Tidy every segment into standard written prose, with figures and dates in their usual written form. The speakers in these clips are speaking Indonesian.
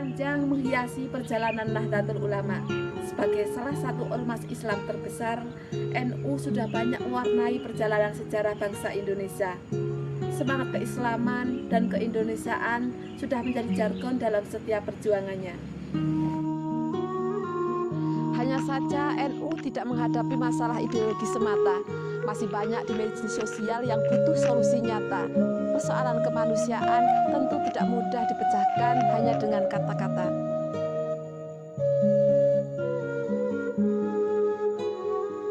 panjang menghiasi perjalanan Nahdlatul Ulama. Sebagai salah satu ormas Islam terbesar, NU sudah banyak mewarnai perjalanan sejarah bangsa Indonesia. Semangat keislaman dan keindonesiaan sudah menjadi jargon dalam setiap perjuangannya. Hanya saja NU tidak menghadapi masalah ideologi semata. Masih banyak dimensi sosial yang butuh solusi nyata. Persoalan kemanusiaan tentu tidak mudah dipecahkan hanya dengan kata-kata.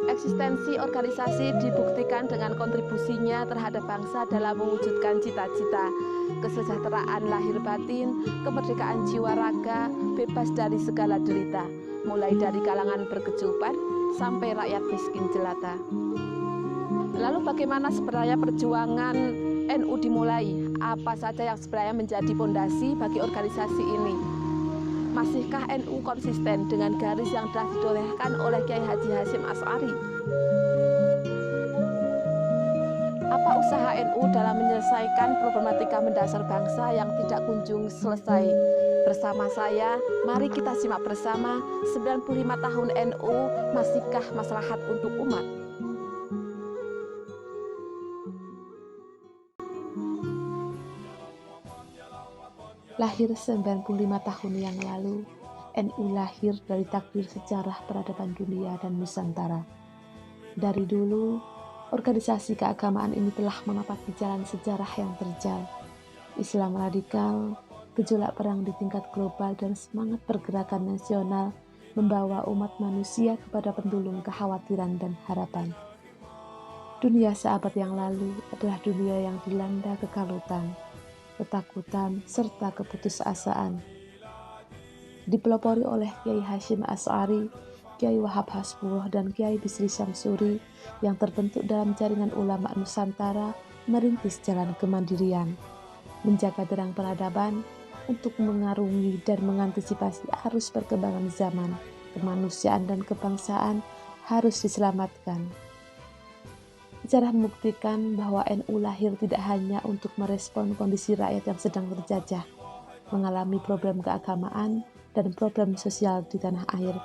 Eksistensi organisasi dibuktikan dengan kontribusinya terhadap bangsa dalam mewujudkan cita-cita, kesejahteraan lahir batin, kemerdekaan jiwa raga, bebas dari segala derita, mulai dari kalangan berkecukupan sampai rakyat miskin jelata. Lalu bagaimana sebenarnya perjuangan NU dimulai? Apa saja yang sebenarnya menjadi fondasi bagi organisasi ini? Masihkah NU konsisten dengan garis yang telah ditorehkan oleh Kiai Haji Hasyim Asy'ari? Apa usaha NU dalam menyelesaikan problematika mendasar bangsa yang tidak kunjung selesai? Bersama saya, mari kita simak bersama 95 tahun NU, masihkah maslahat untuk umat? Lahir 95 tahun yang lalu, NU lahir dari takdir sejarah peradaban dunia dan Nusantara. Dari dulu, organisasi keagamaan ini telah menapaki jalan sejarah yang terjal. Islam radikal, gejolak perang di tingkat global dan semangat pergerakan nasional membawa umat manusia kepada pendulum kekhawatiran dan harapan. Dunia seabad yang lalu adalah dunia yang dilanda kekalutan, ketakutan, serta keputusasaan. Dipelopori oleh Kiai Hasyim Asy'ari, Kiai Wahab Hasbuloh, dan Kiai Bisri Syamsuri yang terbentuk dalam jaringan ulama Nusantara merintis jalan kemandirian, menjaga terang peradaban untuk mengarungi dan mengantisipasi arus perkembangan zaman, kemanusiaan dan kebangsaan harus diselamatkan. Sejarah membuktikan bahwa NU lahir tidak hanya untuk merespon kondisi rakyat yang sedang terjajah, mengalami problem keagamaan dan problem sosial di tanah air,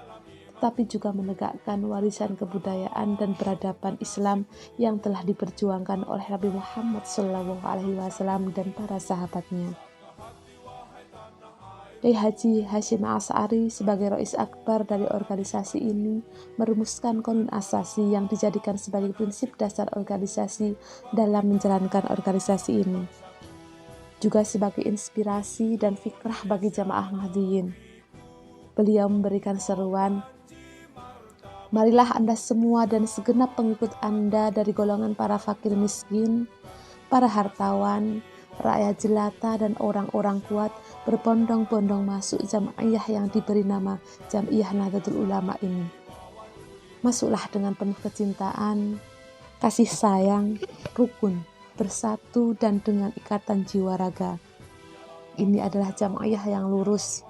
tetapi juga menegakkan warisan kebudayaan dan peradaban Islam yang telah diperjuangkan oleh Nabi Muhammad SAW dan para sahabatnya. Kiai Haji Hasyim Asy'ari sebagai Rais Akbar dari organisasi ini merumuskan Qonun Asasi yang dijadikan sebagai prinsip dasar organisasi dalam menjalankan organisasi ini. Juga sebagai inspirasi dan fikrah bagi jamaah Nahdliyin. Beliau memberikan seruan, "Marilah Anda semua dan segenap pengikut Anda dari golongan para fakir miskin, para hartawan, rakyat jelata dan orang-orang kuat berbondong-bondong masuk jamaiyah yang diberi nama Jam'iyah Nahdlatul Ulama ini. Masuklah dengan penuh kecintaan, kasih sayang, rukun, bersatu dan dengan ikatan jiwa raga. Ini adalah jamaiyah yang lurus,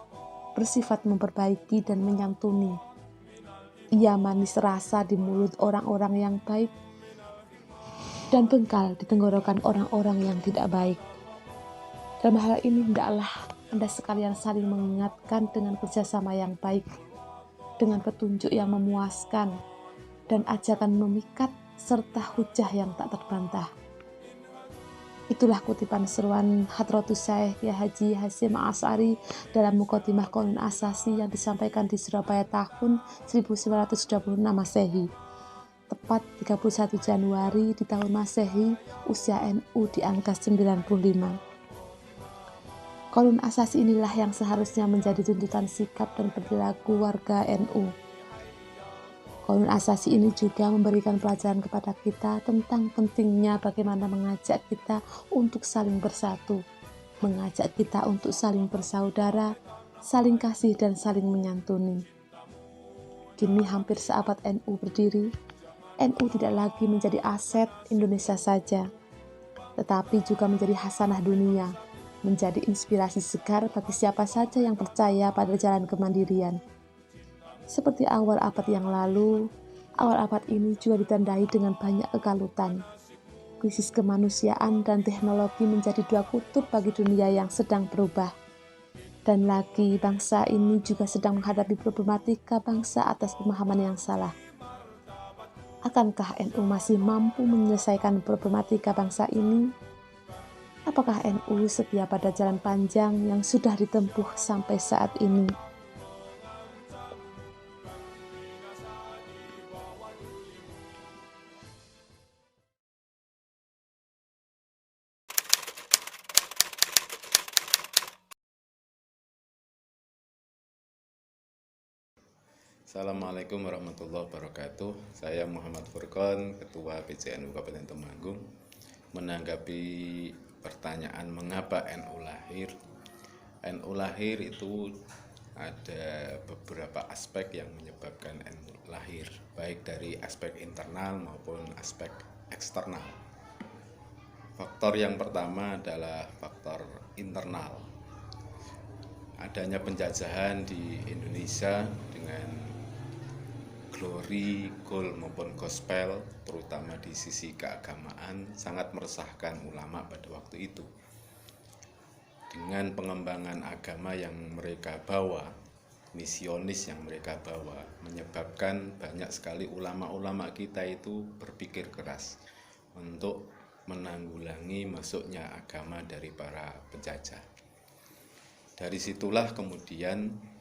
bersifat memperbaiki dan menyantuni. Ia manis rasa di mulut orang-orang yang baik dan bengkal di tenggorokan orang-orang yang tidak baik. Dalam hal ini, hendaklah Anda sekalian saling mengingatkan dengan kerjasama yang baik, dengan petunjuk yang memuaskan, dan ajakan memikat, serta hujah yang tak terbantah." Itulah kutipan seruan Hadratus Syekh Kiai Haji Hasyim Asy'ari dalam Muqaddimah Qonun Asasi yang disampaikan di Surabaya tahun 1926 Masehi. Tepat 31 Januari di tahun Masehi, usia NU di angka 95. Qonun Asasi inilah yang seharusnya menjadi tuntutan sikap dan perilaku warga NU. Qonun Asasi ini juga memberikan pelajaran kepada kita tentang pentingnya bagaimana mengajak kita untuk saling bersatu, mengajak kita untuk saling bersaudara, saling kasih dan saling menyantuni. Kini hampir seabad NU berdiri, NU tidak lagi menjadi aset Indonesia saja, tetapi juga menjadi hasanah dunia, menjadi inspirasi segar bagi siapa saja yang percaya pada jalan kemandirian. Seperti awal abad yang lalu, awal abad ini juga ditandai dengan banyak kekalutan. Krisis kemanusiaan dan teknologi menjadi dua kutub bagi dunia yang sedang berubah. Dan lagi, bangsa ini juga sedang menghadapi problematika bangsa atas pemahaman yang salah. Akankah NU masih mampu menyelesaikan problematika bangsa ini? Apakah NU setia pada jalan panjang yang sudah ditempuh sampai saat ini? Assalamualaikum warahmatullahi wabarakatuh. Saya Muhammad Furqon, Ketua PCNU Kabupaten Temanggung. Menanggapi pertanyaan mengapa NU lahir. NU lahir itu ada beberapa aspek yang menyebabkan NU lahir, baik dari aspek internal maupun aspek eksternal. Faktor yang pertama adalah faktor internal. Adanya penjajahan di Indonesia dengan glory, goal maupun gospel, terutama di sisi keagamaan, sangat meresahkan ulama pada waktu itu. Dengan pengembangan agama yang mereka bawa, misionis yang mereka bawa, menyebabkan banyak sekali ulama-ulama kita itu berpikir keras untuk menanggulangi masuknya agama dari para penjajah. Dari situlah kemudian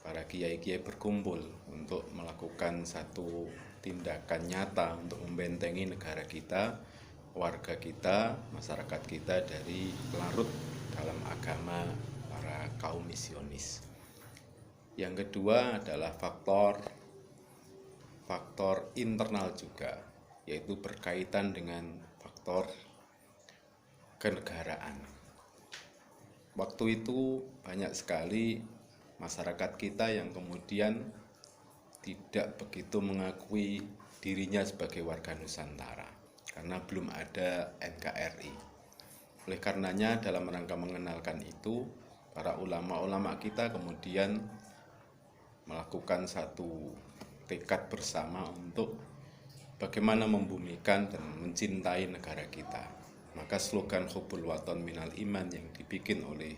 para kiai-kiai berkumpul untuk melakukan satu tindakan nyata untuk membentengi negara kita, warga kita, masyarakat kita dari larut dalam agama para kaum misionis. Yang kedua adalah faktor internal juga, yaitu berkaitan dengan faktor kenegaraan. Waktu itu banyak sekali masyarakat kita yang kemudian tidak begitu mengakui dirinya sebagai warga Nusantara karena belum ada NKRI. Oleh karenanya dalam rangka mengenalkan itu, para ulama-ulama kita kemudian melakukan satu tekad bersama untuk bagaimana membumikan dan mencintai negara kita. Maka slogan Hubbul Waton Minal Iman yang dibikin oleh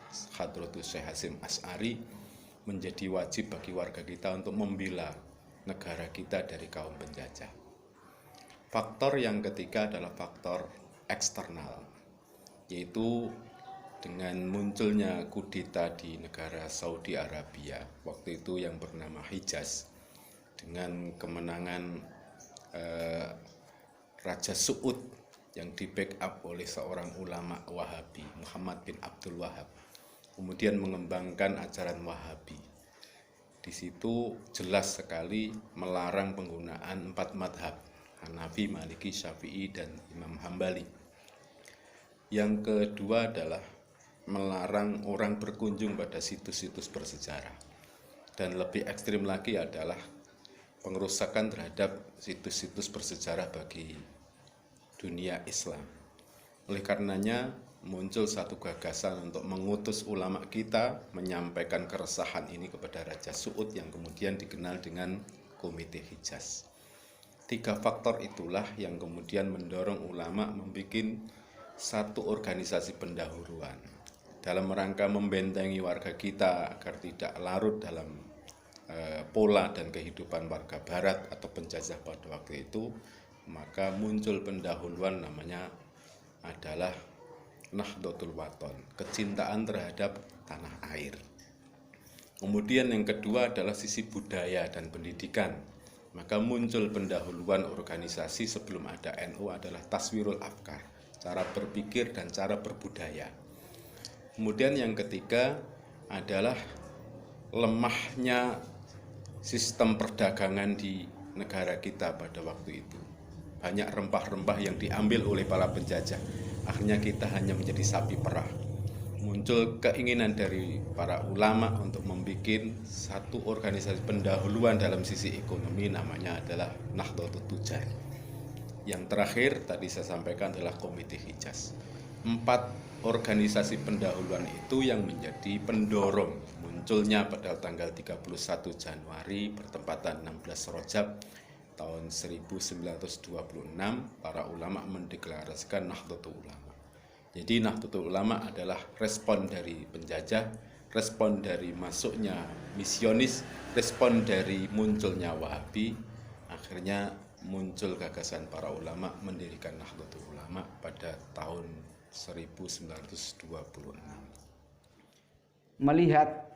Hadratus Syekh Hasyim Asy'ari menjadi wajib bagi warga kita untuk membela negara kita dari kaum penjajah. Faktor yang ketiga adalah faktor eksternal, yaitu dengan munculnya kudeta di negara Saudi Arabia, waktu itu yang bernama Hijaz, dengan kemenangan Raja Su'ud yang di-backup oleh seorang ulama Wahabi, Muhammad bin Abdul Wahab, kemudian mengembangkan ajaran Wahabi. Di situ jelas sekali melarang penggunaan 4 madhab, Hanafi, Maliki, Syafi'i, dan Imam Hambali. Yang kedua adalah melarang orang berkunjung pada situs-situs bersejarah. Dan lebih ekstrim lagi adalah pengerusakan terhadap situs-situs bersejarah bagi dunia Islam. Oleh karenanya muncul satu gagasan untuk mengutus ulama kita menyampaikan keresahan ini kepada Raja Su'ud yang kemudian dikenal dengan Komite Hijaz. 3 faktor itulah yang kemudian mendorong ulama membuat satu organisasi pendahuluan dalam rangka membentengi warga kita agar tidak larut dalam pola dan kehidupan warga barat atau penjajah pada waktu itu. Maka muncul pendahuluan namanya adalah Nahdlatul Wathon, kecintaan terhadap tanah air. Kemudian yang kedua adalah sisi budaya dan pendidikan. Maka muncul pendahuluan organisasi sebelum ada NU adalah taswirul afkar, cara berpikir dan cara berbudaya. Kemudian yang ketiga adalah lemahnya sistem perdagangan di negara kita pada waktu itu. Banyak rempah-rempah yang diambil oleh para penjajah. Akhirnya kita hanya menjadi sapi perah. Muncul keinginan dari para ulama untuk membuat satu organisasi pendahuluan dalam sisi ekonomi, namanya adalah Nahdlatul Tujar. Yang terakhir tadi saya sampaikan adalah Komite Hijaz. 4 organisasi pendahuluan itu yang menjadi pendorong munculnya pada tanggal 31 Januari bertepatan 16 Rajab tahun 1926 para ulama mendeklarasikan Nahdlatul Ulama. Jadi Nahdlatul Ulama adalah respon dari penjajah respon dari masuknya misionis, respon dari munculnya Wahabi, akhirnya muncul gagasan para ulama mendirikan Nahdlatul Ulama pada tahun 1926. Melihat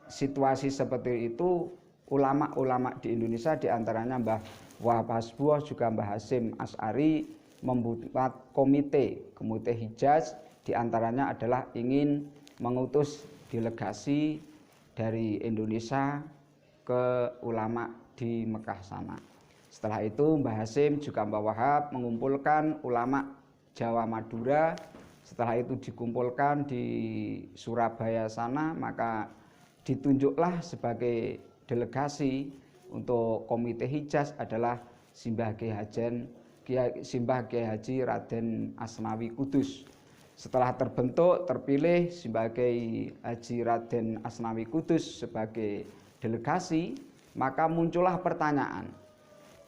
situasi seperti itu, ulama-ulama di Indonesia diantaranya Mbah Wahab Hasbuah juga Mbah Hasyim Asy'ari membuat komite Hijaz, diantaranya adalah ingin mengutus delegasi dari Indonesia ke ulama di Mekah sana. Setelah itu Mbah Hasyim juga Mbah Wahab mengumpulkan ulama Jawa Madura. Setelah itu dikumpulkan di Surabaya sana, maka ditunjuklah sebagai delegasi untuk komite Hijaz adalah Simbah Kiai Haji Raden Asnawi Kudus. Setelah terpilih Simbah Kiai Haji Raden Asnawi Kudus sebagai delegasi, maka muncullah pertanyaan,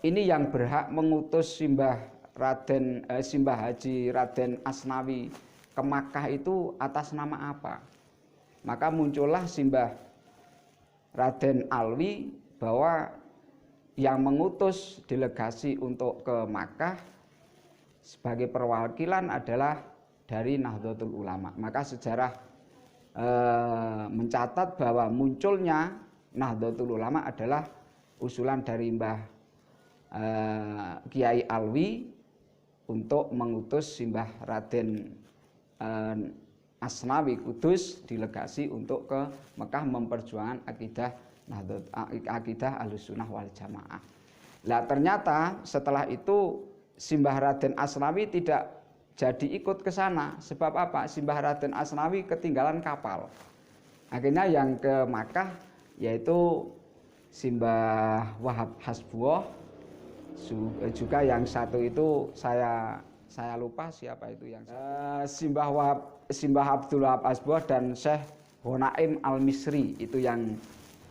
ini yang berhak mengutus Simbah Haji Raden Asnawi ke Makkah itu atas nama apa? Maka muncullah Simbah Raden Alwi bahwa yang mengutus delegasi untuk ke Makkah sebagai perwakilan adalah dari Nahdlatul Ulama. Maka sejarah mencatat bahwa munculnya Nahdlatul Ulama adalah usulan dari Mbah Kiai Alwi untuk mengutus Simbah Raden Asnawi Kudus delegasi untuk ke Mekah memperjuangkan akidah Ahlussunnah wal Jamaah. Lah ternyata setelah itu Simbah Raden Asnawi tidak jadi ikut ke sana. Sebab apa? Simbah Raden Asnawi ketinggalan kapal. Akhirnya yang ke Makkah yaitu Simbah Wahab Hasbuah, juga yang satu itu saya lupa siapa itu yang Simbah Abdul Wahab Hasbuah dan Syekh Honaim Al-Misri itu yang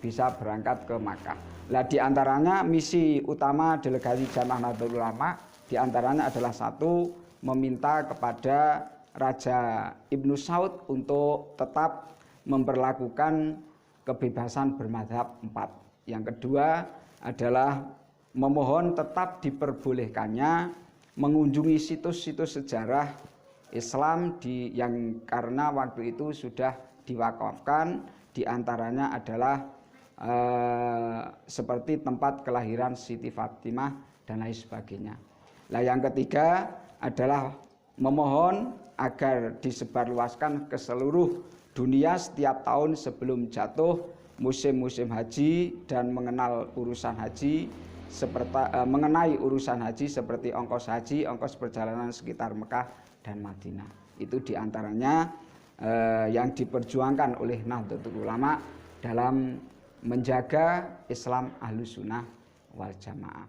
bisa berangkat ke Makkah. Nah, diantaranya misi utama delegasi Jamaah Nahdlatul Ulama diantaranya adalah satu, meminta kepada Raja Ibnu Saud untuk tetap memperlakukan kebebasan bermadzhab 4. Yang kedua adalah memohon tetap diperbolehkannya mengunjungi situs-situs sejarah Islam yang karena waktu itu sudah diwakafkan, diantaranya adalah seperti tempat kelahiran Siti Fatimah dan lain sebagainya. Nah, yang ketiga adalah memohon agar disebarluaskan ke seluruh dunia setiap tahun sebelum jatuh musim-musim haji dan mengenai urusan haji seperti ongkos haji, ongkos perjalanan sekitar Mekah dan Madinah. Itu diantaranya yang diperjuangkan oleh Nahdlatul Ulama dalam menjaga Islam Ahlussunnah wal Jamaah.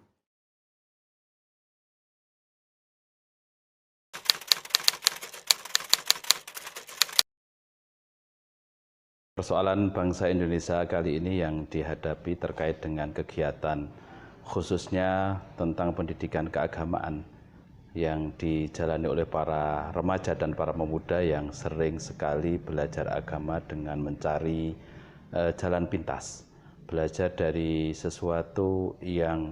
Persoalan bangsa Indonesia kali ini yang dihadapi terkait dengan kegiatan khususnya tentang pendidikan keagamaan yang dijalani oleh para remaja dan para pemuda yang sering sekali belajar agama dengan mencari jalan pintas, belajar dari sesuatu yang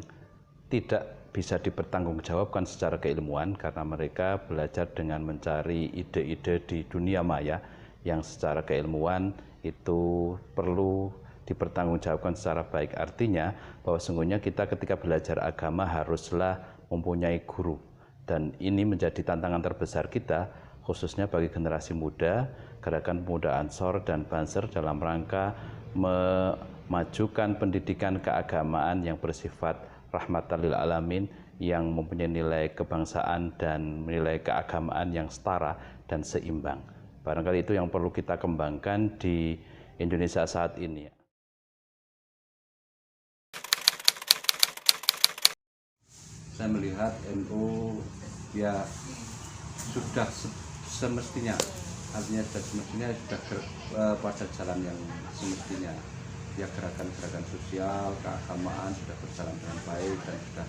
tidak bisa dipertanggungjawabkan secara keilmuan karena mereka belajar dengan mencari ide-ide di dunia maya yang secara keilmuan itu perlu dipertanggungjawabkan secara baik. Artinya bahwa sesungguhnya kita ketika belajar agama haruslah mempunyai guru, dan ini menjadi tantangan terbesar kita khususnya bagi generasi muda. Gerakan Pemuda Ansor dan Banser dalam rangka memajukan pendidikan keagamaan yang bersifat rahmatan lil alamin, yang mempunyai nilai kebangsaan dan nilai keagamaan yang setara dan seimbang. Barangkali itu yang perlu kita kembangkan di Indonesia saat ini. Saya melihat NU ya sudah semestinya, artinya semestinya sudah pada jalan yang semestinya. Ya, gerakan-gerakan sosial, keagamaan sudah berjalan dengan baik dan sudah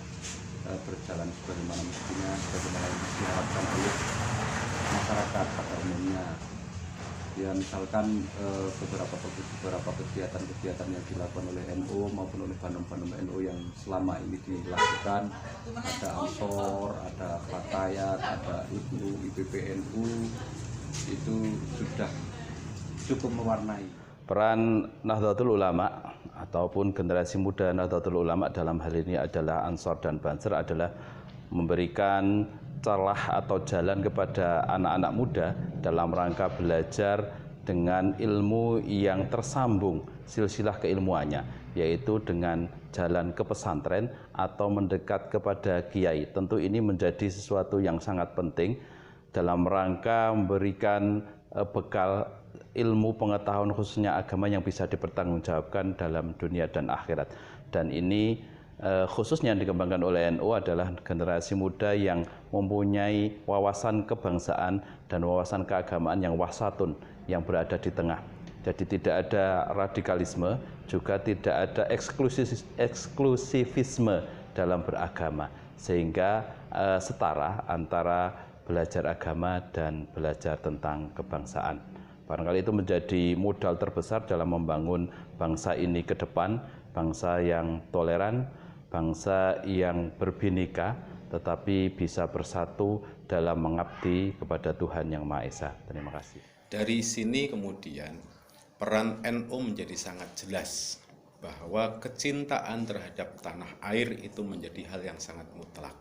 berjalan sebagaimana mestinya, sebagaimana yang diharapkan oleh masyarakat pada umumnya. Ya misalkan beberapa kegiatan-kegiatan yang dilakukan oleh NU maupun oleh bandem-bandem NU yang selama ini dilakukan, ada Ansor, ada Fatayat, ada Ibnu, IPPNU, itu sudah cukup mewarnai. Peran Nahdlatul Ulama ataupun generasi muda Nahdlatul Ulama dalam hal ini adalah Ansor dan Banser adalah memberikan celah atau jalan kepada anak-anak muda dalam rangka belajar dengan ilmu yang tersambung silsilah keilmuannya, yaitu dengan jalan ke pesantren atau mendekat kepada kiai. Tentu ini menjadi sesuatu yang sangat penting dalam rangka memberikan bekal ilmu pengetahuan khususnya agama yang bisa dipertanggungjawabkan dalam dunia dan akhirat. Dan ini khususnya yang dikembangkan oleh NU adalah generasi muda yang mempunyai wawasan kebangsaan dan wawasan keagamaan yang wasatun, yang berada di tengah. Jadi tidak ada radikalisme, juga tidak ada eksklusivisme dalam beragama, sehingga setara antara belajar agama dan belajar tentang kebangsaan. Barangkali itu menjadi modal terbesar dalam membangun bangsa ini ke depan, bangsa yang toleran, bangsa yang berbineka, tetapi bisa bersatu dalam mengabdi kepada Tuhan Yang Maha Esa. Terima kasih. Dari sini kemudian peran NU menjadi sangat jelas bahwa kecintaan terhadap tanah air itu menjadi hal yang sangat mutlak.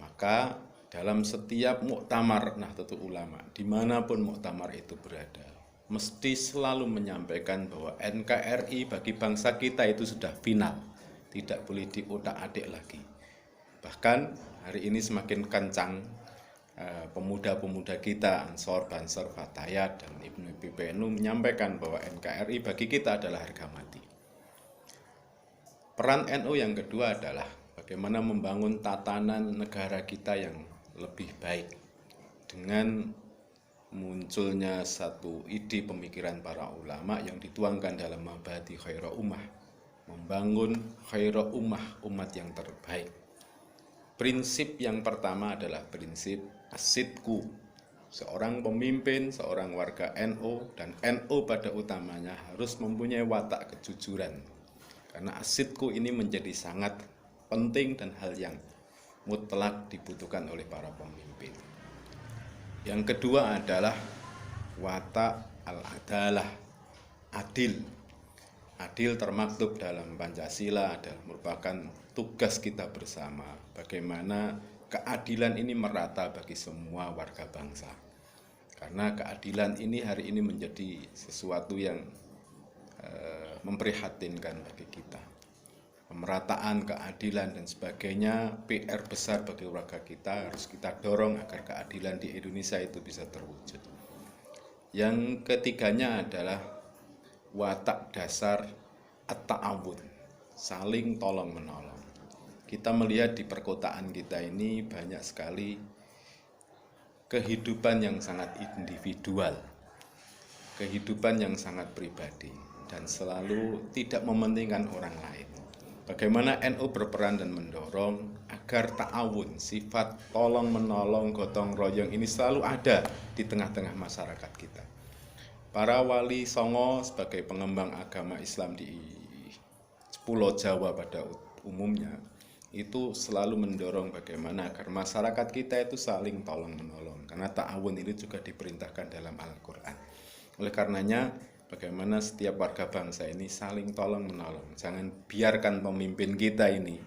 Maka dalam setiap muktamar Nahdlatul Ulama, dimanapun muktamar itu berada, mesti selalu menyampaikan bahwa NKRI bagi bangsa kita itu sudah final, tidak boleh diutak-atik lagi. Bahkan hari ini semakin kencang pemuda-pemuda kita, Ansor, Banser, Fatayat, dan Ibnu IPPNU menyampaikan bahwa NKRI bagi kita adalah harga mati. Peran NU yang kedua adalah bagaimana membangun tatanan negara kita yang lebih baik dengan munculnya satu ide pemikiran para ulama yang dituangkan dalam Mabadi Khairul Ummah, membangun Khairul Ummah, umat yang terbaik. Prinsip yang pertama adalah prinsip as-sidqu. Seorang pemimpin, seorang warga NU dan NU pada utamanya harus mempunyai watak kejujuran. Karena as-sidqu ini menjadi sangat penting dan hal yang mutlak dibutuhkan oleh para pemimpin. Yang kedua adalah watak al-adalah, adil. Adil termaktub dalam Pancasila adalah merupakan tugas kita bersama. Bagaimana keadilan ini merata bagi semua warga bangsa. Karena keadilan ini hari ini menjadi sesuatu yang memprihatinkan bagi kita. Pemerataan, keadilan, dan sebagainya, PR besar bagi warga kita, harus kita dorong agar keadilan di Indonesia itu bisa terwujud. Yang ketiganya adalah watak dasar at-ta'awun, saling tolong-menolong. Kita melihat di perkotaan kita ini banyak sekali kehidupan yang sangat individual, kehidupan yang sangat pribadi, dan selalu tidak mementingkan orang lain. Bagaimana NU berperan dan mendorong agar ta'awun, sifat tolong-menolong, gotong royong ini selalu ada di tengah-tengah masyarakat kita. Para wali songo sebagai pengembang agama Islam di Pulau Jawa pada umumnya, itu selalu mendorong bagaimana agar masyarakat kita itu saling tolong-menolong. Karena ta'awun ini juga diperintahkan dalam Al-Quran. Oleh karenanya, bagaimana setiap warga bangsa ini saling tolong-menolong. Jangan biarkan pemimpin kita ini,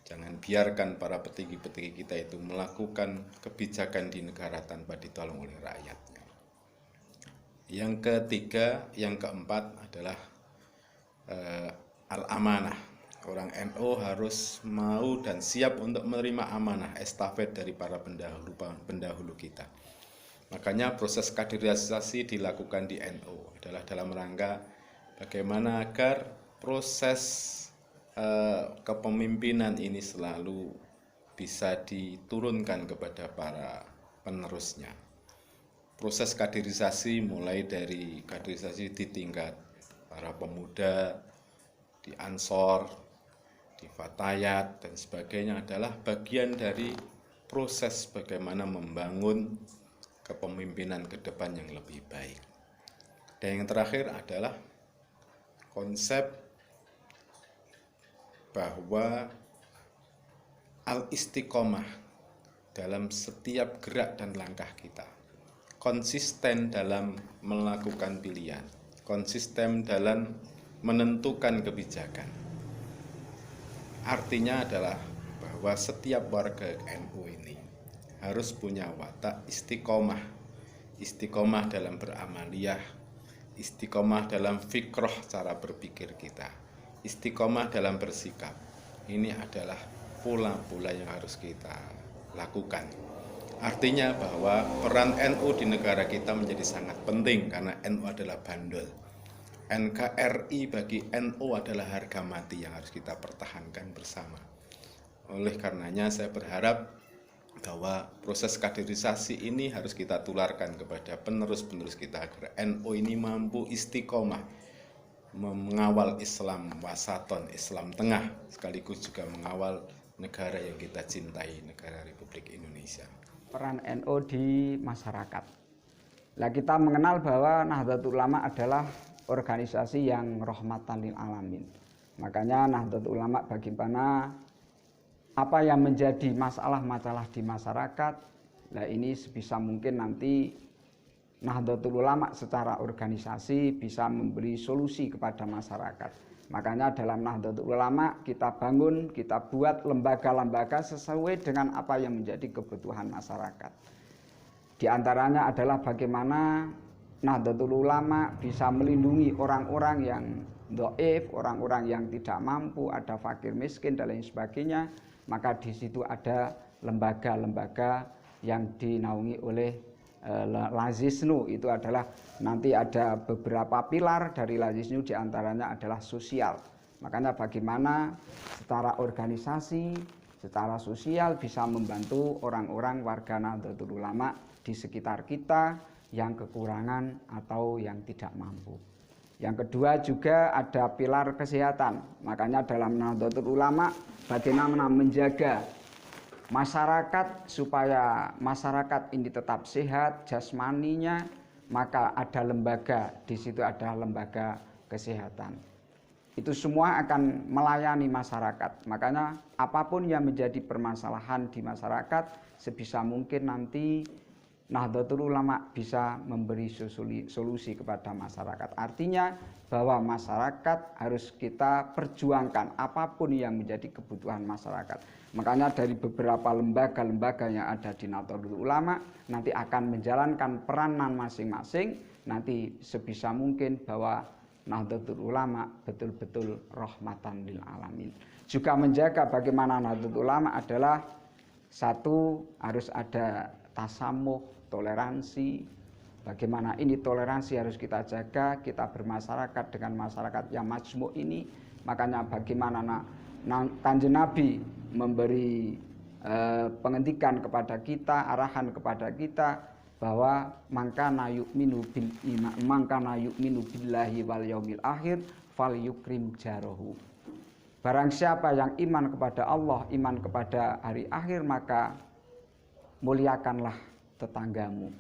jangan biarkan para petinggi-petinggi kita itu melakukan kebijakan di negara tanpa ditolong oleh rakyatnya. Yang ketiga, yang keempat adalah al-amanah. Orang NU harus mau dan siap untuk menerima amanah estafet dari para pendahulu kita. Makanya proses kaderisasi dilakukan di NU adalah dalam rangka bagaimana agar proses kepemimpinan ini selalu bisa diturunkan kepada para penerusnya. Proses kaderisasi mulai dari kaderisasi di tingkat para pemuda, di Ansor, di Fatayat, dan sebagainya adalah bagian dari proses bagaimana membangun kepemimpinan ke depan yang lebih baik. Dan yang terakhir adalah konsep bahwa al-istiqomah dalam setiap gerak dan langkah kita, konsisten dalam melakukan pilihan, konsisten dalam menentukan kebijakan. Artinya adalah bahwa setiap warga NU ini harus punya watak istiqomah, istiqomah dalam beramaliyah, istiqomah dalam fikroh cara berpikir kita, istiqomah dalam bersikap. Ini adalah pola-pola yang harus kita lakukan. Artinya bahwa peran NU di negara kita menjadi sangat penting karena NU adalah bandul. NKRI bagi NU adalah harga mati yang harus kita pertahankan bersama. Oleh karenanya saya berharap bahwa proses kaderisasi ini harus kita tularkan kepada penerus-penerus kita agar NU ini mampu istiqomah mengawal Islam wasaton, Islam tengah, sekaligus juga mengawal negara yang kita cintai, negara Republik Indonesia. Peran NU di masyarakat. Nah, kita mengenal bahwa Nahdlatul Ulama adalah organisasi yang rahmatan lil alamin. Makanya Nahdlatul Ulama bagaimana apa yang menjadi masalah-masalah di masyarakat, nah ini sebisa mungkin nanti Nahdlatul Ulama secara organisasi bisa memberi solusi kepada masyarakat. Makanya dalam Nahdlatul Ulama kita bangun, kita buat lembaga-lembaga sesuai dengan apa yang menjadi kebutuhan masyarakat. Di antaranya adalah bagaimana Nahdlatul Ulama bisa melindungi orang-orang yang dhaif, orang-orang yang tidak mampu, ada fakir miskin dan lain sebagainya. Maka di situ ada lembaga-lembaga yang dinaungi oleh Lazisnu. Itu adalah nanti ada beberapa pilar dari Lazisnu, diantaranya adalah sosial. Makanya bagaimana secara organisasi, secara sosial bisa membantu orang-orang warga Nahdlatul Ulama di sekitar kita yang kekurangan atau yang tidak mampu. Yang kedua juga ada pilar kesehatan. Makanya dalam Nahdlatul Ulama bagaimana menjaga masyarakat supaya masyarakat ini tetap sehat jasmaninya, maka ada lembaga, di situ ada lembaga kesehatan. Itu semua akan melayani masyarakat. Makanya apapun yang menjadi permasalahan di masyarakat, sebisa mungkin nanti Nahdlatul Ulama bisa memberi solusi kepada masyarakat. Artinya bahwa masyarakat harus kita perjuangkan apapun yang menjadi kebutuhan masyarakat. Makanya dari beberapa lembaga-lembaga yang ada di Nahdlatul Ulama nanti akan menjalankan peranan masing-masing. Nanti sebisa mungkin bahwa Nahdlatul Ulama betul-betul rahmatan lil alamin. Juga menjaga bagaimana Nahdlatul Ulama adalah satu, harus ada tasamuh, toleransi. Bagaimana ini toleransi harus kita jaga, kita bermasyarakat dengan masyarakat yang majmuk ini. Makanya bagaimana Kanjeng Nabi memberi pengendikan kepada kita, arahan kepada kita bahwa mangkana yu'minu billahi wal yaumil akhir falyukrim jarahu. Barang siapa yang iman kepada Allah, iman kepada hari akhir, maka muliakanlah tetanggamu.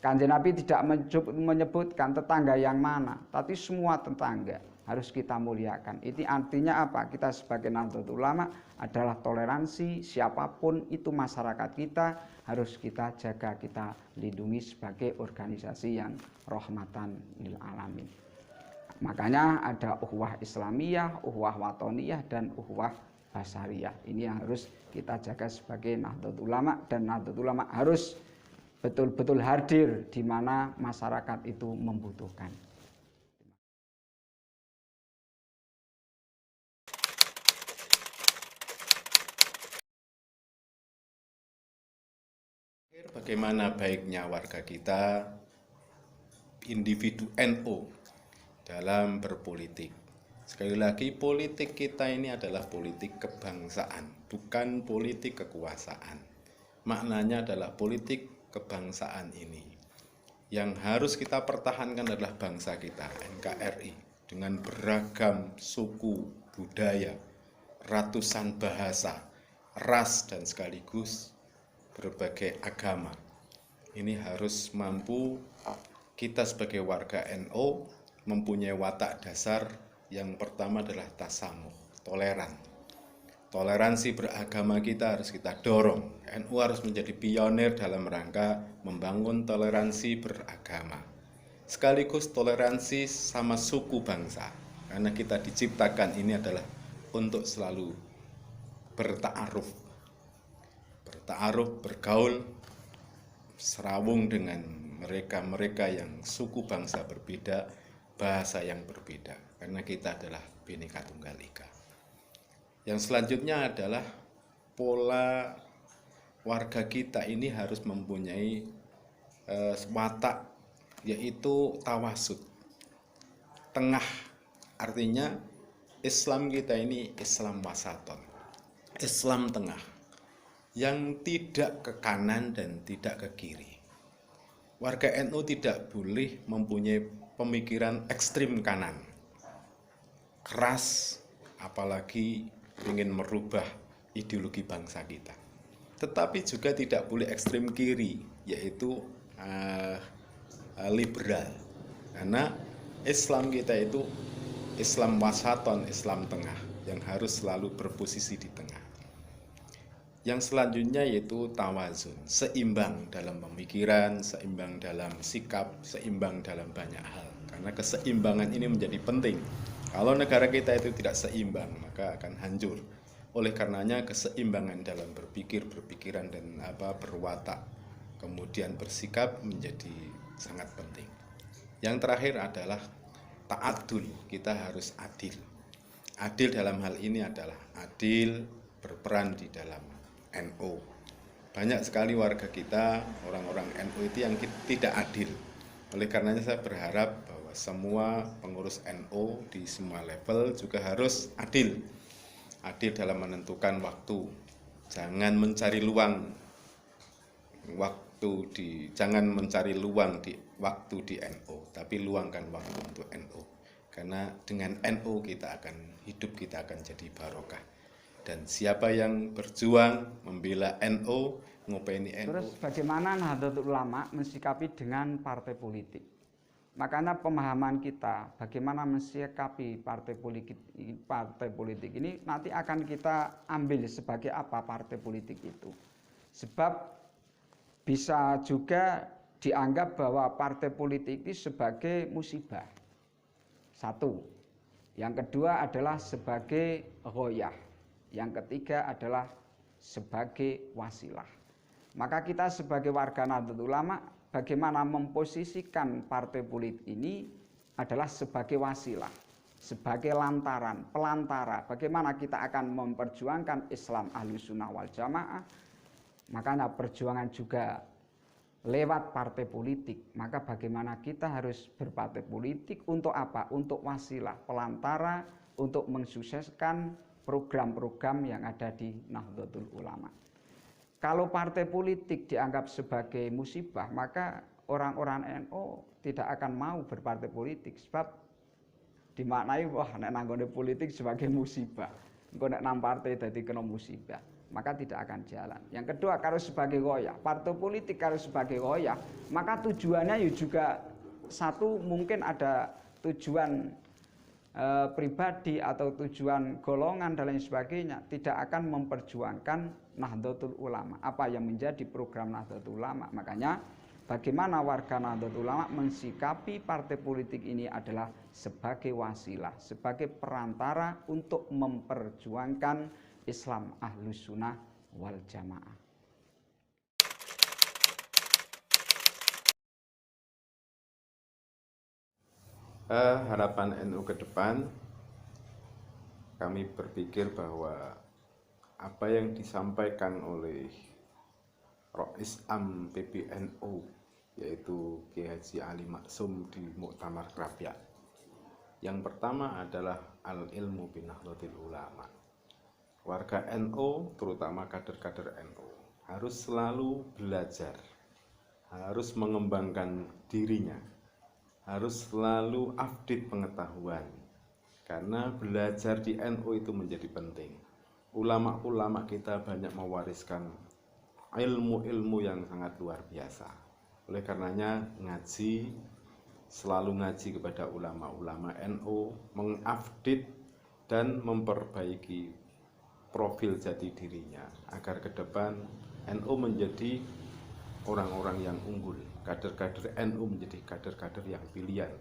Kanjeng Nabi tidak menyebutkan tetangga yang mana, tapi semua tetangga harus kita muliakan. Ini artinya apa? Kita sebagai Nahdlatul Ulama adalah toleransi, siapapun itu masyarakat kita harus kita jaga, kita lindungi sebagai organisasi yang rahmatan lil alamin. Makanya ada ukhuwah Islamiyah, ukhuwah Watoniyah, dan ukhuwah Basariyah. Ini yang harus kita jaga sebagai Nahdlatul Ulama, dan Nahdlatul Ulama harus betul-betul hadir di mana masyarakat itu membutuhkan. Bagaimana baiknya warga kita, individu NU dalam berpolitik. Sekali lagi, politik kita ini adalah politik kebangsaan, bukan politik kekuasaan. Maknanya adalah politik kebangsaan ini. Yang harus kita pertahankan adalah bangsa kita, NKRI, dengan beragam suku, budaya, ratusan bahasa, ras, dan sekaligus berbagai agama. Ini harus mampu kita sebagai warga NU mempunyai watak dasar yang pertama adalah tasamuh, toleran. Toleransi beragama kita harus kita dorong. NU harus menjadi pionir dalam rangka membangun toleransi beragama. Sekaligus toleransi sama suku bangsa. Karena kita diciptakan ini adalah untuk selalu bertaaruf, bergaul, serawung dengan mereka-mereka yang suku bangsa berbeda, bahasa yang berbeda. Karena kita adalah Bhinneka Tunggal Ika. Yang selanjutnya adalah pola warga kita ini harus mempunyai watak, yaitu tawasud, tengah. Artinya Islam kita ini Islam wasaton, Islam tengah, yang tidak ke kanan dan tidak ke kiri. Warga NU tidak boleh mempunyai pemikiran ekstrim kanan, keras, apalagi ingin merubah ideologi bangsa kita. Tetapi juga tidak boleh ekstrem kiri, yaitu liberal. Karena Islam kita itu Islam wasaton, Islam tengah, yang harus selalu berposisi di tengah. Yang selanjutnya yaitu tawazun, seimbang dalam pemikiran, seimbang dalam sikap, seimbang dalam banyak hal. Karena keseimbangan ini menjadi penting. Kalau negara kita itu tidak seimbang, maka akan hancur. Oleh karenanya keseimbangan dalam berpikir, berpikiran dan berwatak, kemudian bersikap menjadi sangat penting. Yang terakhir adalah ta'adul, kita harus adil. Adil dalam hal ini adalah adil berperan di dalam NU. Banyak sekali warga kita, orang-orang NU itu yang tidak adil. Oleh karenanya saya berharap bahwa semua pengurus NU di semua level juga harus adil. Adil dalam menentukan waktu. Jangan mencari luang di waktu di NU, tapi luangkan waktu untuk NU. Karena dengan NU hidup kita akan jadi barokah. Dan siapa yang berjuang membela NU, ngopeni NU. Terus bagaimana Nahdlatul Ulama mensikapi dengan partai politik? Makanya pemahaman kita bagaimana mensikapi partai politik ini nanti akan kita ambil sebagai apa partai politik itu. Sebab bisa juga dianggap bahwa partai politik itu sebagai musibah. Satu. Yang kedua adalah sebagai ghoyah. Yang ketiga adalah sebagai wasilah. Maka kita sebagai warga Nahdlatul Ulama bagaimana memposisikan partai politik ini adalah sebagai wasilah, sebagai lantaran, pelantara. Bagaimana kita akan memperjuangkan Islam Ahlussunnah wal Jamaah. Makanya perjuangan juga lewat partai politik. Maka bagaimana kita harus berpartai politik untuk apa? Untuk wasilah, pelantara, untuk mensukseskan program-program yang ada di Nahdlatul Ulama. Kalau partai politik dianggap sebagai musibah, maka orang-orang NU tidak akan mau berpartai politik. Sebab dimaknai, wah nek nanggone politik sebagai musibah. Engko nek nang partai dadi kena musibah, maka tidak akan jalan. Yang kedua, kalau sebagai goyah, partai politik kalau sebagai goyah, maka tujuannya juga satu, mungkin ada tujuan pribadi atau tujuan golongan dan lain sebagainya, tidak akan memperjuangkan Nahdlatul Ulama, apa yang menjadi program Nahdlatul Ulama. Makanya bagaimana warga Nahdlatul Ulama mensikapi partai politik ini adalah sebagai wasilah, sebagai perantara untuk memperjuangkan Islam Ahlussunnah wal Jamaah. Harapan NU ke depan, kami berpikir bahwa apa yang disampaikan oleh Rois Am PBNU, yaitu Kiai Haji Ali Maksum di Muktamar Rabi'ah. Yang pertama adalah al-ilmu bi Nahdlatul Ulama. Warga NU, terutama kader-kader NU, harus selalu belajar, harus mengembangkan dirinya, harus selalu update pengetahuan, karena belajar di NU itu menjadi penting. Ulama-ulama kita banyak mewariskan ilmu-ilmu yang sangat luar biasa. Oleh karenanya ngaji, selalu ngaji kepada ulama-ulama NU, mengupdate dan memperbaiki profil jati dirinya agar ke depan NU menjadi orang-orang yang unggul, kader-kader NU menjadi kader-kader yang pilihan,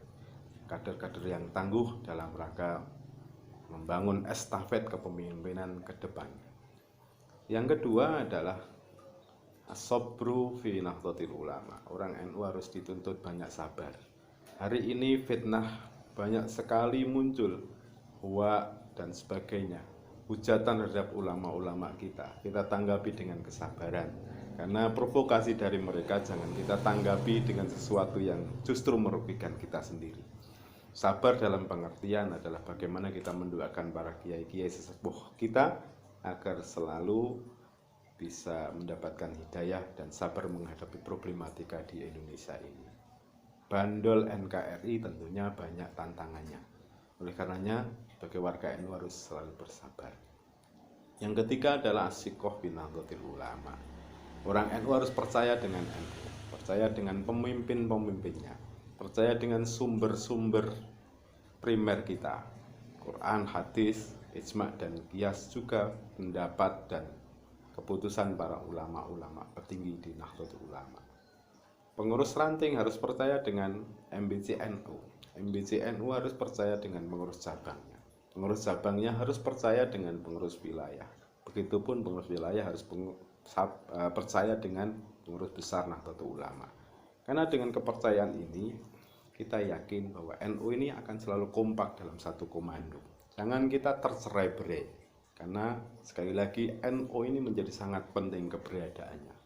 kader-kader yang tangguh dalam rangka membangun estafet kepemimpinan ke depan. Yang kedua adalah as-sabru fi nahdlatil ulama. Orang NU harus dituntut banyak sabar. Hari ini fitnah banyak sekali muncul, hoak dan sebagainya, hujatan terhadap ulama-ulama kita. Kita tanggapi dengan kesabaran, karena provokasi dari mereka jangan kita tanggapi dengan sesuatu yang justru merugikan kita sendiri. Sabar dalam pengertian adalah bagaimana kita mendoakan para kiai-kiai sesepuh kita agar selalu bisa mendapatkan hidayah dan sabar menghadapi problematika di Indonesia ini. Bandol NKRI tentunya banyak tantangannya. Oleh karenanya, sebagai warga NU harus selalu bersabar. Yang ketiga adalah as-siqah bi nahdlatil ulama. Orang NU harus percaya dengan NU, percaya dengan pemimpin-pemimpinnya, percaya dengan sumber-sumber primer kita, Quran, hadis, ijma' dan qiyas, juga pendapat dan keputusan para ulama-ulama petinggi di Nahdlatul Ulama. Pengurus ranting harus percaya dengan MBC NU. MBC NU harus percaya dengan pengurus cabangnya. Pengurus cabangnya harus percaya dengan pengurus wilayah. Begitupun pengurus wilayah harus percaya dengan pengurus besar Nahdlatul Ulama. Karena dengan kepercayaan ini, kita yakin bahwa NU ini akan selalu kompak dalam satu komando. Jangan kita tercerai-berai, karena sekali lagi NU ini menjadi sangat penting keberadaannya.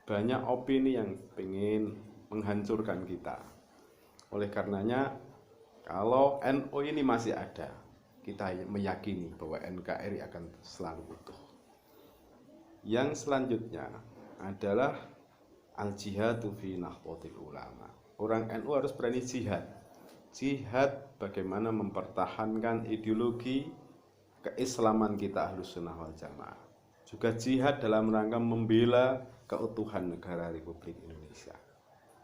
Banyak opini yang ingin menghancurkan kita. Oleh karenanya, kalau NU ini masih ada, kita meyakini bahwa NKRI akan selalu utuh. Yang selanjutnya adalah al-jihadu fi nahdlatil ulama. Orang NU harus berani jihad. Jihad bagaimana mempertahankan ideologi keislaman kita Ahlus Sunnah wal Jamaah. Juga jihad dalam rangka membela keutuhan negara Republik Indonesia.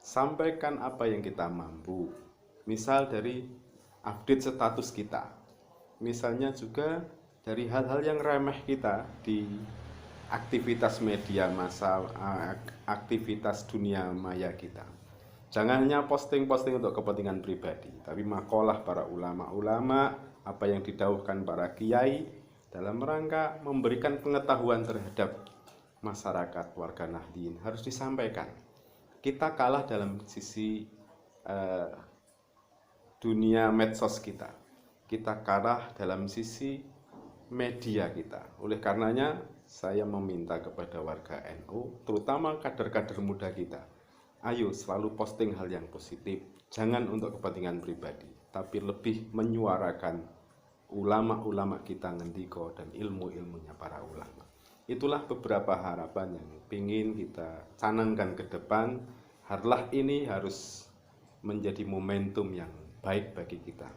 Sampaikan apa yang kita mampu. Misal dari update status kita. Misalnya juga dari hal-hal yang remeh kita di aktivitas media massa, aktivitas dunia maya kita. Jangan hanya posting-posting untuk kepentingan pribadi, tapi makalah para ulama-ulama, apa yang didauhkan para kiai dalam rangka memberikan pengetahuan terhadap masyarakat warga Nahdien harus disampaikan. Kita kalah dalam sisi dunia medsos kita. Kita kalah dalam sisi media kita. Oleh karenanya, saya meminta kepada warga NU, terutama kader-kader muda kita, ayo selalu posting hal yang positif. Jangan untuk kepentingan pribadi, tapi lebih menyuarakan ulama-ulama kita ngendiko dan ilmu-ilmunya para ulama. Itulah beberapa harapan yang ingin kita canangkan ke depan. Harlah ini harus menjadi momentum yang baik bagi kita,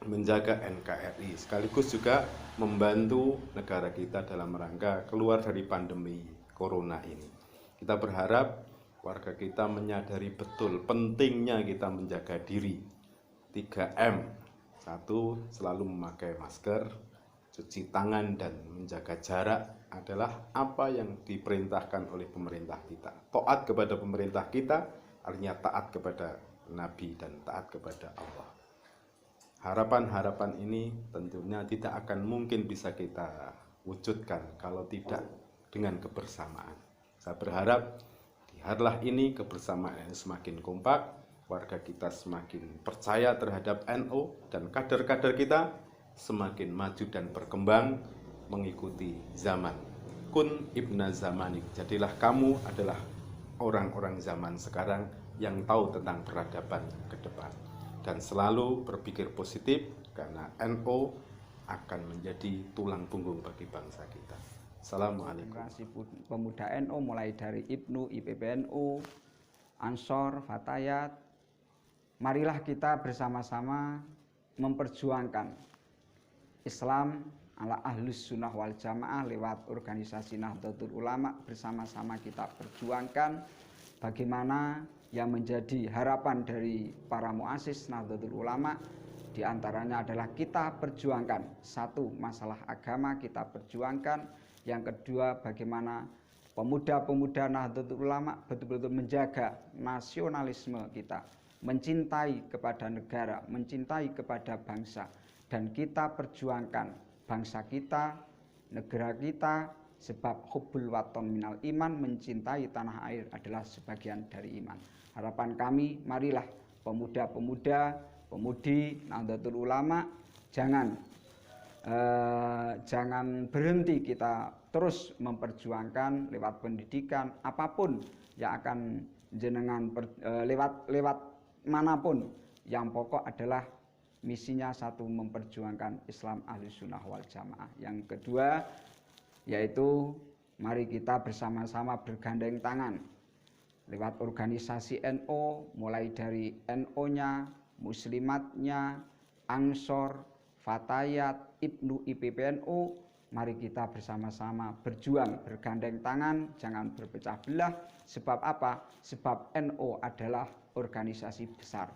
menjaga NKRI, sekaligus juga membantu negara kita dalam rangka keluar dari pandemi corona ini. Kita berharap warga kita menyadari betul pentingnya kita menjaga diri. 3M. 1. Selalu memakai masker, cuci tangan, dan menjaga jarak adalah apa yang diperintahkan oleh pemerintah kita. Taat kepada pemerintah kita artinya taat kepada Nabi dan taat kepada Allah. Harapan-harapan ini tentunya tidak akan mungkin bisa kita wujudkan kalau tidak dengan kebersamaan. Saya berharap di harlah ini kebersamaan semakin kompak, warga kita semakin percaya terhadap NU, dan kader-kader kita semakin maju dan berkembang mengikuti zaman. Kun ibna zamanik, jadilah kamu adalah orang-orang zaman sekarang yang tahu tentang peradaban ke depan. Dan selalu berpikir positif, karena NU akan menjadi tulang punggung bagi bangsa kita. Assalamualaikum. Pemuda NU mulai dari IPNU, IPPNU, Ansor, Fatayat. Marilah kita bersama-sama memperjuangkan Islam ala Ahlus Sunnah wal Jamaah lewat organisasi Nahdlatul Ulama. Bersama-sama kita perjuangkan bagaimana yang menjadi harapan dari para muassis Nahdlatul Ulama diantaranya adalah kita perjuangkan satu, masalah agama kita perjuangkan. Yang kedua, bagaimana pemuda-pemuda Nahdlatul Ulama betul-betul menjaga nasionalisme kita, mencintai kepada negara, mencintai kepada bangsa, dan kita perjuangkan bangsa kita, negara kita, sebab hubbul waton minal iman, mencintai tanah air adalah sebagian dari iman. Harapan kami, marilah pemuda-pemuda, pemudi Nahdlatul Ulama, jangan berhenti kita terus memperjuangkan lewat pendidikan apapun yang akan jenengan lewat manapun. Yang pokok adalah misinya satu, memperjuangkan Islam Ahlussunnah wal Jamaah. Yang kedua yaitu mari kita bersama-sama bergandeng tangan lewat organisasi NU, mulai dari NU-nya, Muslimatnya, Ansor, Fatayat, Ibnu IPPNU. Mari kita bersama-sama berjuang, bergandeng tangan, jangan berpecah belah. Sebab apa? Sebab NU adalah organisasi besar,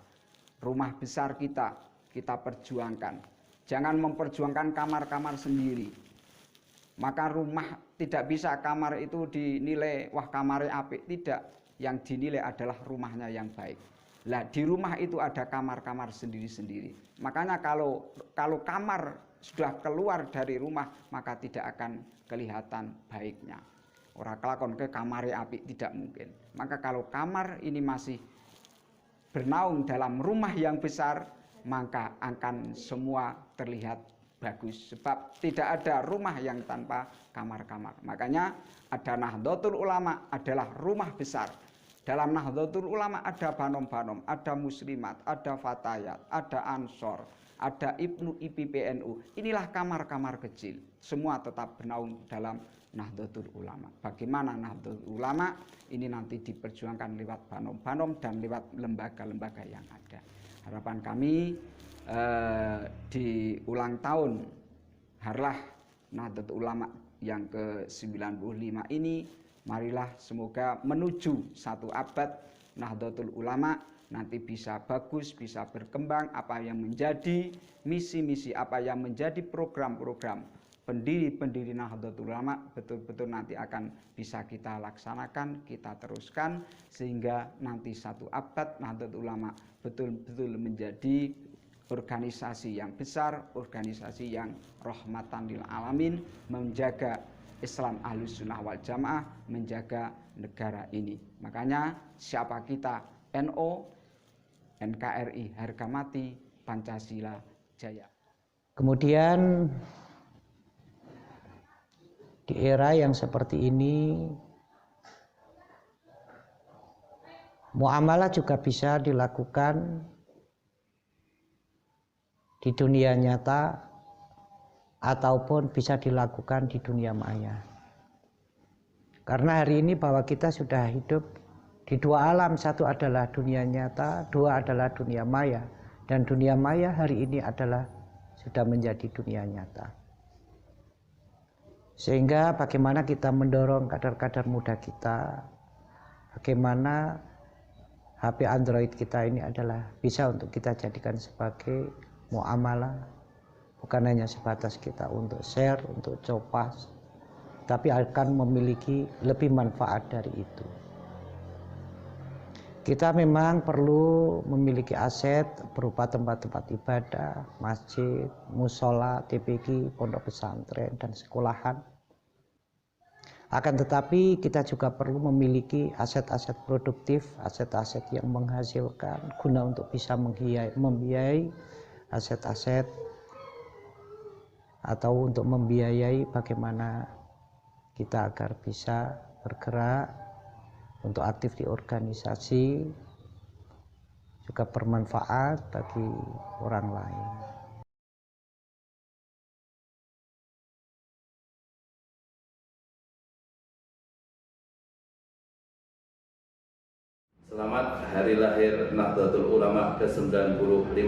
rumah besar kita perjuangkan. Jangan memperjuangkan kamar-kamar sendiri. Maka rumah tidak bisa kamar itu dinilai, wah kamarnya apik, tidak. Yang dinilai adalah rumahnya yang baik. Lah di rumah itu ada kamar-kamar sendiri-sendiri. Makanya kalau kamar sudah keluar dari rumah, maka tidak akan kelihatan baiknya. Orang kelakon ke kamarnya apik, tidak mungkin. Maka kalau kamar ini masih bernaung dalam rumah yang besar, maka akan semua terlihat bagus. Sebab tidak ada rumah yang tanpa kamar-kamar. Makanya ada Nahdlatul Ulama adalah rumah besar. Dalam Nahdlatul Ulama ada Banom-Banom, ada Muslimat, ada Fatayat, ada Ansor, ada Ibnu IPPNU. Inilah kamar-kamar kecil. Semua tetap bernaung dalam Nahdlatul Ulama. Bagaimana Nahdlatul Ulama ini nanti diperjuangkan lewat Banom-Banom dan lewat lembaga-lembaga yang ada. Harapan kami di ulang tahun Harlah Nahdlatul Ulama yang ke-95 ini, marilah semoga menuju 1 abad Nahdlatul Ulama nanti bisa bagus, bisa berkembang. Apa yang menjadi misi-misi, apa yang menjadi program-program pendiri-pendiri Nahdlatul Ulama betul-betul nanti akan bisa kita laksanakan, kita teruskan, sehingga nanti 1 abad Nahdlatul Ulama betul-betul menjadi organisasi yang besar, organisasi yang rahmatan lil alamin, menjaga Islam Ahlussunnah wal Jamaah, menjaga negara ini. Makanya siapa kita? NU, NKRI harga mati, Pancasila jaya. Kemudian di era yang seperti ini, muamalah juga bisa dilakukan di dunia nyata ataupun bisa dilakukan di dunia maya. Karena hari ini bahwa kita sudah hidup di 2 alam, satu adalah dunia nyata, 2 adalah dunia maya. Dan dunia maya hari ini adalah sudah menjadi dunia nyata. Sehingga bagaimana kita mendorong kader-kader muda kita, bagaimana HP Android kita ini adalah bisa untuk kita jadikan sebagai muamalah, bukan hanya sebatas kita untuk share, untuk copas, tapi akan memiliki lebih manfaat dari itu. Kita memang perlu memiliki aset berupa tempat-tempat ibadah, masjid, musola, TPQ, pondok pesantren, dan sekolahan. Akan tetapi kita juga perlu memiliki aset-aset produktif, aset-aset yang menghasilkan guna untuk bisa membiayai aset-aset atau untuk membiayai bagaimana kita agar bisa bergerak untuk aktif di organisasi, juga bermanfaat bagi orang lain. Selamat Hari Lahir Nahdlatul Ulama ke-95.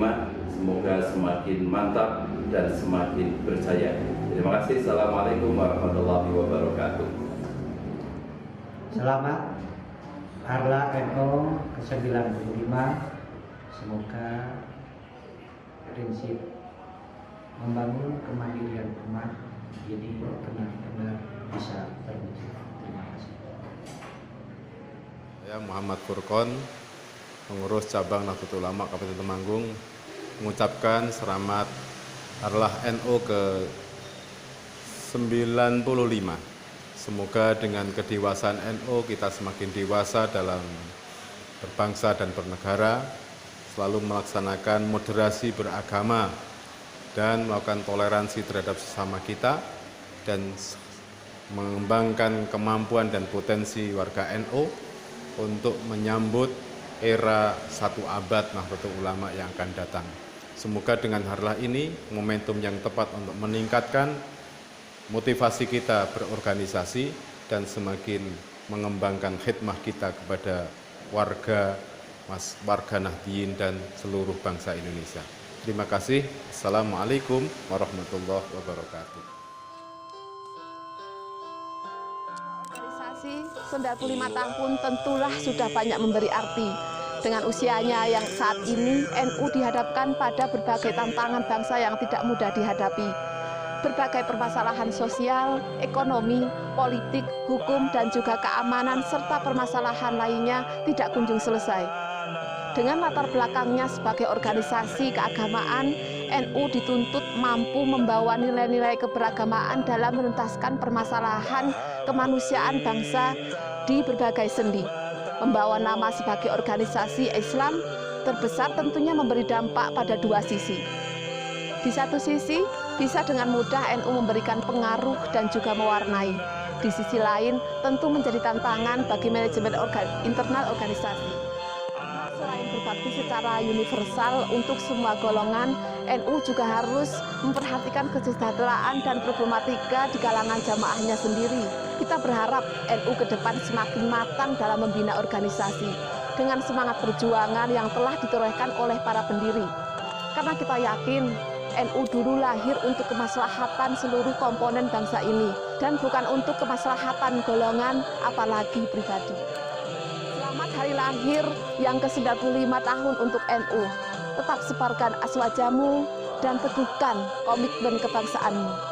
Semoga semakin mantap dan semakin berjaya. Terima kasih. Assalamualaikum warahmatullahi wabarakatuh. Selamat Harlah NU ke-95, semoga prinsip membangun kemandirian umat ini benar-benar bisa terwujud. Terima kasih. Saya Muhammad Furqon, pengurus cabang Nahdlatul Ulama Kabupaten Temanggung, mengucapkan selamat Harlah NU ke-95. Semoga dengan kedewasaan NU kita semakin dewasa dalam berbangsa dan bernegara, selalu melaksanakan moderasi beragama dan melakukan toleransi terhadap sesama kita, dan mengembangkan kemampuan dan potensi warga NU untuk menyambut era 1 abad Nahdlatul Ulama yang akan datang. Semoga dengan Harlah ini momentum yang tepat untuk meningkatkan motivasi kita berorganisasi dan semakin mengembangkan khidmah kita kepada warga Nahdliyin dan seluruh bangsa Indonesia. Terima kasih. Assalamualaikum warahmatullahi wabarakatuh. Organisasi 95 tahun tentulah sudah banyak memberi arti. Dengan usianya yang saat ini, NU dihadapkan pada berbagai tantangan bangsa yang tidak mudah dihadapi. Berbagai permasalahan sosial, ekonomi, politik, hukum, dan juga keamanan, serta permasalahan lainnya tidak kunjung selesai. Dengan latar belakangnya sebagai organisasi keagamaan, NU dituntut mampu membawa nilai-nilai keberagamaan dalam menuntaskan permasalahan kemanusiaan bangsa di berbagai sendi. Membawa nama sebagai organisasi Islam terbesar tentunya memberi dampak pada dua sisi. Di satu sisi, bisa dengan mudah NU memberikan pengaruh dan juga mewarnai. Di sisi lain, tentu menjadi tantangan bagi manajemen internal organisasi. Selain berbakti secara universal untuk semua golongan, NU juga harus memperhatikan kesejahteraan dan problematika di kalangan jamaahnya sendiri. Kita berharap NU ke depan semakin matang dalam membina organisasi dengan semangat perjuangan yang telah ditorehkan oleh para pendiri. Karena kita yakin NU dulu lahir untuk kemaslahatan seluruh komponen bangsa ini dan bukan untuk kemaslahatan golongan apalagi pribadi. Selamat hari lahir yang ke-95 tahun untuk NU. Tetap sebarkan aswajamu dan teguhkan komitmen kebangsaanmu.